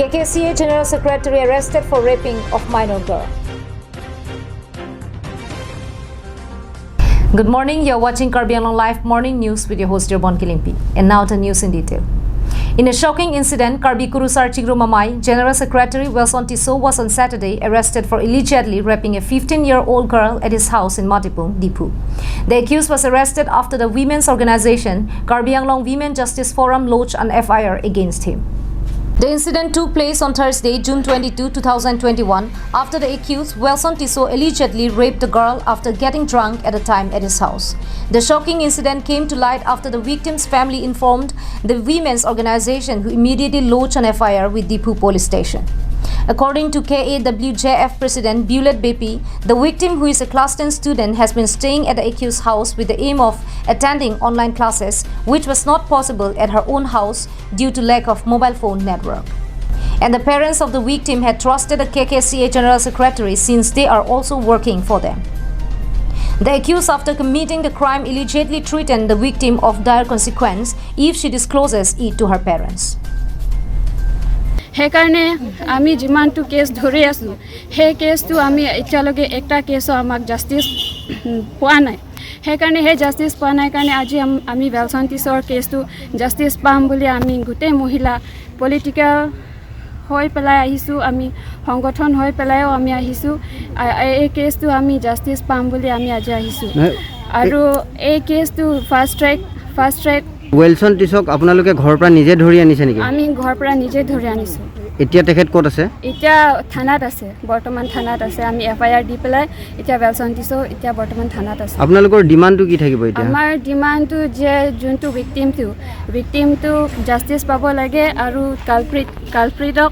KKCA General Secretary arrested for raping of minor girl. Good morning, you're watching Karbi Anglong Live Morning News with your host Jerbon Kilimpi. And now the news in detail. In a shocking incident, Karbi Kurusar Chigru Mamai, General Secretary Wilson Tiso was on Saturday arrested for allegedly raping a 15-year-old girl at his house in Matipung, Dipu. The accused was arrested after the women's organization, Karbi Anglong Women Justice Forum, lodged an FIR against him. The incident took place on Thursday, June 22, 2021, after the accused, Wilson Tiso, allegedly raped the girl after getting drunk at a time at his house. The shocking incident came to light after the victim's family informed the women's organization, who immediately lodged an FIR with Dipu Police Station. According to KAWJF President Bulet Bepi, the victim, who is a Class 10 student, has been staying at the accused's house with the aim of attending online classes, which was not possible at her own house due to lack of mobile phone network. And the parents of the victim had trusted the KKCA General Secretary since they are also working for them. The accused, after committing the crime, allegedly threatened the victim of dire consequence if she discloses it to her parents. সেইকাৰণে আমি যিমানটো case ধৰি আছো সেই কেছটো আমি এতিয়ালৈকে একটা কেছও আমাক জাষ্টিস পোৱা নাই সেইকাৰণে সেই জাষ্টিস পোৱা নাই কাৰণে আজি আমি উইলসন টিছৰ কেছটো জাষ্টিস পাম বুলি আমি গোটেই মহিলা পলিটিক্যাল হৈ পেলাই আহিছো আমি সংগঠন হৈ পেলাইও আমি আহিছো এই কেছটো আমি জাষ্টিস পাম বুলি আমি আজি আহিছো আৰু এই কেছটো ফাৰ্ষ্ট ট্ৰেক উইলসন টিছক আপোনালোকে ঘৰৰ পৰা নিজে ধৰি আনিছে নেকি? আমি ঘৰৰ পৰা নিজে ধৰি আনিছো। এতিয়া তেখেত ক'ত আছে? এতিয়া থানাত আছে, বৰ্তমান থানাত আছে। আমি FIR দি পেলাই এতিয়া উইলসন টিছো এতিয়া বৰ্তমান থানাত আছে। আপোনালোকৰ ডিমান্ডটো কি থাকিব এতিয়া? আমাৰ ডিমান্ডটো যে যোনটো ভিকটিমটো জাষ্টিস পাব লাগে আৰু কালপ্ৰিটক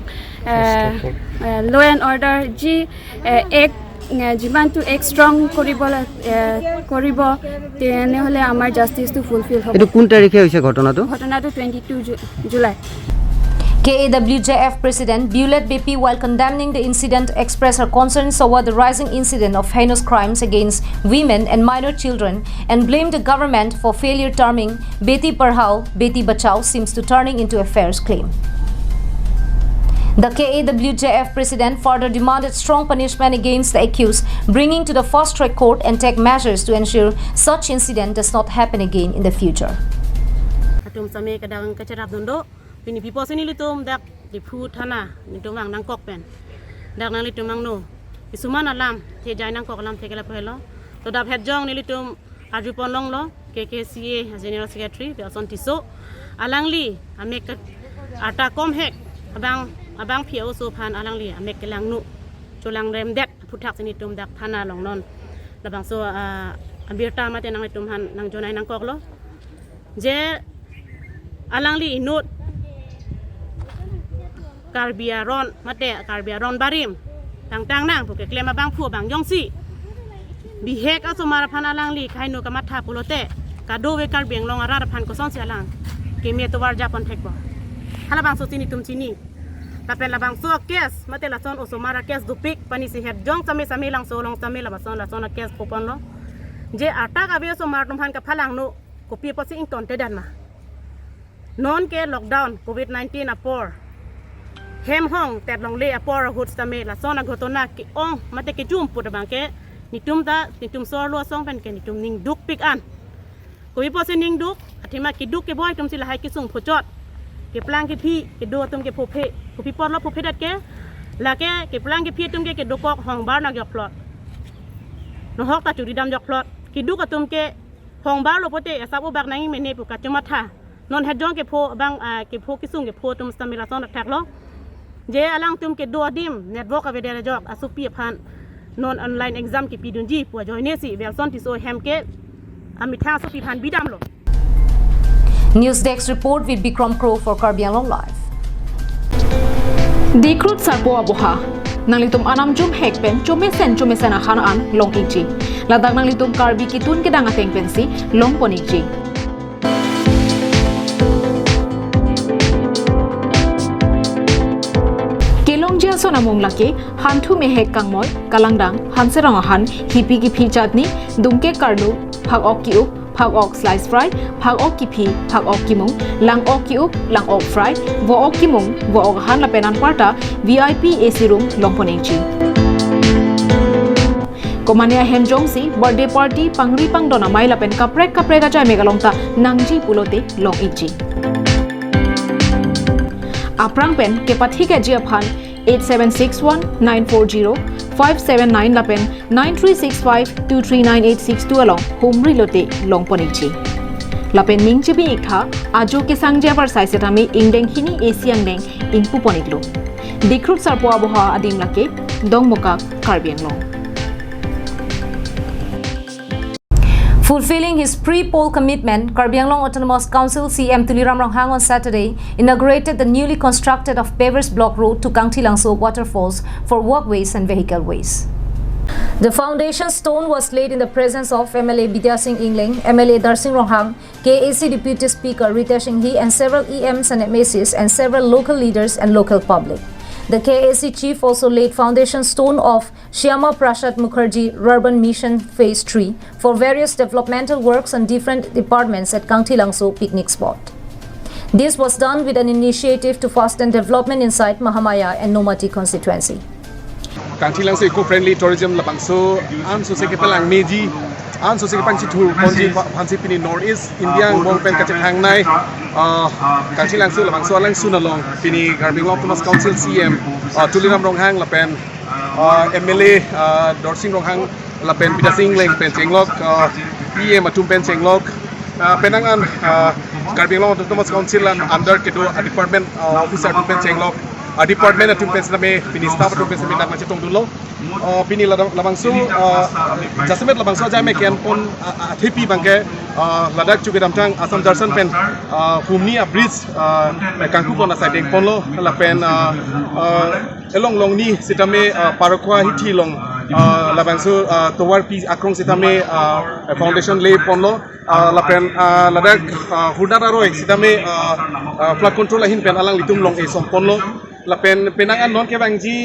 ল এণ্ড অৰ্ডাৰ যি এক যিমানটো এক ষ্ট্ৰং কৰিব তেনেহ'লে আমাৰ জাষ্টিসটো ফুলফিল হ'ব। এইটো কোন তাৰিখে হৈছে ঘটনাটো 22 July. KAWJF President Bulet Bepi, while condemning the incident, expressed her concerns over the rising incident of heinous crimes against women and minor children and blamed the government for failure, terming Beti Padhao, Beti Bachao seems to turning into a false claim. The KAWJF President further demanded strong punishment against the accused, bringing to the fast-track court and take measures to ensure such incident does not happen again in the future. Pini pipo sini litum dak Dipu thana litum ang nangkok pen dak nang litum ang no isuman alam te jai nangkok alam te kala phelo to dap het jong ni litum ajupon long lo KKCA General Secretary Wilson Tiso alangli amek ata kom hek abang phio so phan alangli amek kelang nu cholang rem det puthak sini tum dak thana long non labang so ambirta mate nang litum han nang jonai nangkok lo je alangli inut Karbiaron mate Karbiaron barim tang nang puke klema bang phu bang yongsi bihek asumara phan alangli khaino kamatha pulote kado we Karbiang long ara phan ko son sialang keme to war japon thekbo hala bang so tini tum chini tapel la bang so kes mate la son osumara kes dupik pani si het jong same lang so long same la son kes popon lo je ata ka be so mar tum phan ka phalang no kopi posi ing ton te dan ma non ke lockdown COVID-19 apor hem hong tet long le apor hut same la sona gotona ki ong mate ke jum put bang ke nitum so lo song pen ke nitum ning duk pik an kopi posi ning duk atima ki duk ke boy tum si la hai ki sung phojot ke plang ke phi ke do tum ke phophe kopi por lo phophe dat ke la ke plang ke phi tum ke dokok hong bar na yok plot no hok ta churi dam yok plot ki duk atum ke hong bar lo pote asabu bak nang me ne pu ka chuma tha non het jong ke pho bang ke pho ki sung ke pho tum stamila son thak lo je alang tum ke do dim network ave dere jok asupi phan non online exam ke pidunji pu joine si Wilson Tiso hem ke amitha supi phan bidam lo. News Desk report with Bikram Crow for Karbi Anglong Live. Dikrut sarpo aboha nanglitum anam jum hekpen chumesen khanan long iji ladak nanglitum Karbi kitun kedang ateng pensi long poniji. Kelongjia sonamong laki hantu mehek kangmoy kalangdang hanserang han hipi ki phi chatni dumke karlu phak okiu ผักออกสไลซ์ฟรายผักออกกิพีผักออกกิมุงลังออกกิอุบลังออกฟรายวัวออกกิมุงวัวออกหันละเป็นอันควาตา VIP AC room ลงพนิงจีKomania Hemjongsi birthday party pangri pangdona maila pen kaprek ka jai megalongta nangji pulote long ichi Aprang pen kepathi ke jiaphan 8761940579 lapen 9365239862 along humri lote long ponichi lapen mingchibi ikha ajo ke sangjia par saisetami ingdeng hini asiang deng ingpu poniklo dikrut sarpo aboha adim lake dongmoka karbiang long Fulfilling his pre-poll commitment, Karbi Anglong Autonomous Council CM Tuliram Ronghang on Saturday inaugurated the newly constructed of Pavers Block Road to Kangtilangso Waterfalls for walkways and vehicle ways. The foundation stone was laid in the presence of MLA Bidya Singh Ingling, MLA Darsing Ronghang, KAC Deputy Speaker Rita Singhi and several EMs and MACs and several local leaders and local public. The KAC chief also laid foundation stone of Shyama Prasad Mukherjee Urban Mission Phase 3 for various developmental works on different departments at Kangtilangso picnic spot. This was done with an initiative to foster development inside Mahamaya and Nomati constituency. Kangtilangso eco-friendly tourism labangso anso se kepalang meji anso se kepanchi thur konji phansi pini northeast India mong pen ka chang nai Kangtilangso labangso alang sunalong pini Garbing Autonomous Council CM Tuliram Ronghang lapen MLA Dorsing Ronghang lapen Bidasing Leng pen chenglok PM atum pen chenglok penangan Garbing Autonomous Council under kedo department officer atum pen chenglok department atum pen same pini staff atum pen same nak chetong dulo pini labangso jasemet labangso jame ken pon thipi bangke ladak chuke damtang asam darsan pen humni a bridge kangku pon asai deng pon lo lapen elong long ni sitame parakwa hithi long labangso towar pi akrong sitame foundation lay pon lo lapen ladak hudara roi sitame flood control ahin pen alang litum long e som pon lo lapen penangan non ke bangji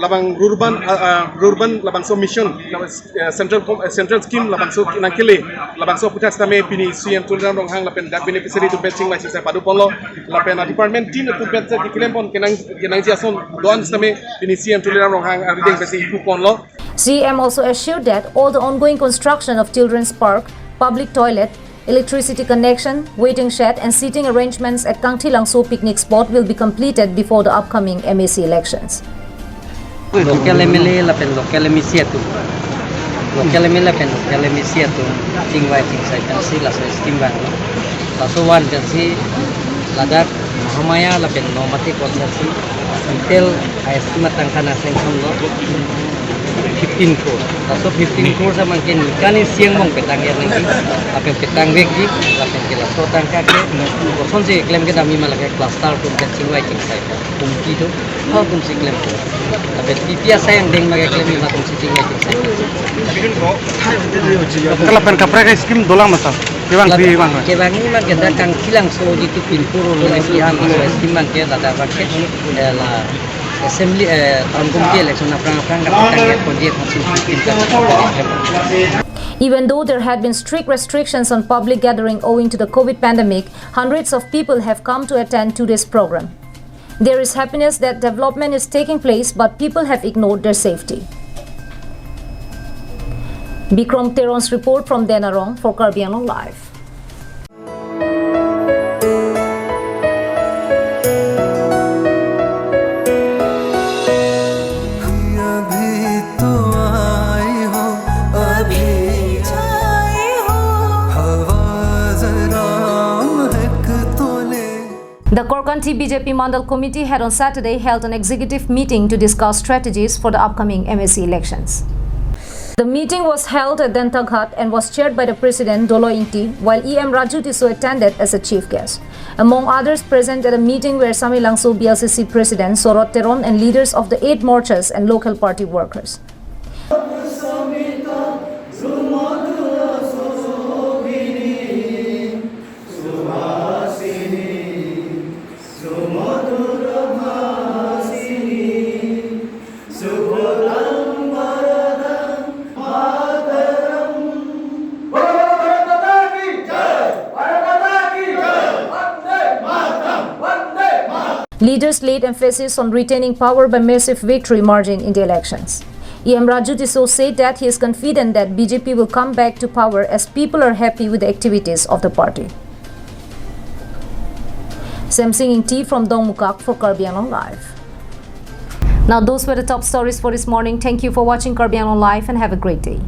labang urban labangso mission central scheme labangso nangkele labangso putas tame pini CM Tuliram Ronghang lapen dak beneficiary to betching license padu ponlo lapen department team to bet diklem pon kenang jason don tame pini CM Tuliram Ronghang riding besi ipu ponlo CM also assured that all the ongoing construction of children's park, public toilet, electricity connection, waiting shed and seating arrangements at Kangtilangso picnic spot will be completed before the upcoming MAC elections. Local MLA lapen local MAC tu local MLA lapen local MAC tu cingwai cingsai pensi la scheme bang laso wan pensi ladak Mahamaya lapen nomati konsensi until estimate tangkana sanction lo 15 crore laso 15 crore sa mangkin kani siang mong petang yer lagi lapen petang wegi lapen kila so tangka ke koson si claim ke dami malake cluster tu ke cingwai cingsai kumki tu how tum si claim tu lapen pipia sayang deng mage claim ma tum si cingwai cingsai lapen kapra scheme dolang masa kebang bi bang kebang ni man keda Kangtilangso jitu pinpuro lo lagi han scheme man ke dada raket la assembly town committee election aprang katang project Even though there had been strict restrictions on public gathering owing to the COVID pandemic, hundreds of people have come to attend today's program. There is happiness that development is taking place, but people have ignored their safety. Bikram Teron's report from Denarong for Karbi Anglong Live. The Korkanti BJP Mandal Committee had on Saturday held an executive meeting to discuss strategies for the upcoming MSC elections. The meeting was held at Dentaghat and was chaired by the President Dolo Ingti, while EM Raju Tiso attended as a chief guest. Among others present at a meeting were Samilangso BLCC President Sorot Teron and leaders of the 8 morchas and local party workers. Leaders laid emphasis on retaining power by massive victory margin in the elections. EM Raju Tiso said that he is confident that BJP will come back to power as people are happy with the activities of the party. Samsing T from Dongmukak for Karbi Anglong Live. Now those were the top stories for this morning. Thank you for watching Karbi Anglong Live and have a great day.